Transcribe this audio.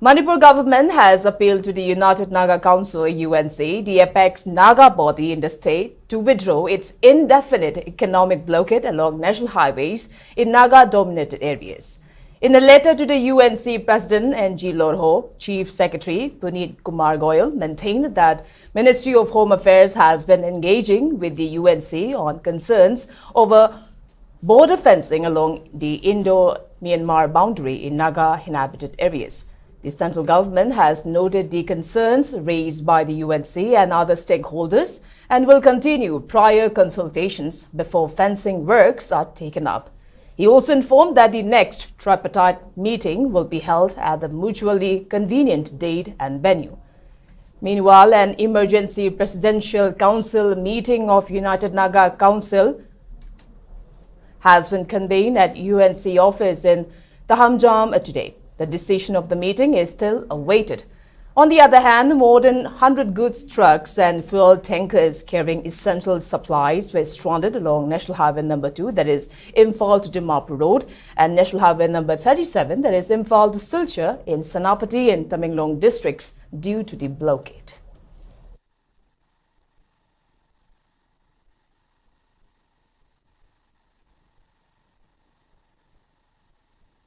Manipur government has appealed to the United Naga Council (UNC), the apex Naga body in the state, to withdraw its indefinite economic blockade along national highways in Naga-dominated areas. In a letter to the UNC President N.G. Lorho, Chief Secretary Puneet Kumar Goyal maintained that Ministry of Home Affairs has been engaging with the UNC on concerns over border fencing along the Indo-Myanmar boundary in Naga-inhabited areas. The central government has noted the concerns raised by the UNC and other stakeholders and will continue prior consultations before fencing works are taken up. He also informed that the next tripartite meeting will be held at the mutually convenient date and venue. Meanwhile, an emergency presidential council meeting of United Naga Council has been convened at UNC office in Tahamjam today. The decision of the meeting is still awaited. On the other hand, more than 100 goods trucks and fuel tankers carrying essential supplies were stranded along National Highway number 2, that is Imphal to Dimapur Road, and National Highway number 37, that is Imphal to Silchar in Senapati and Tamenglong districts due to the blockade.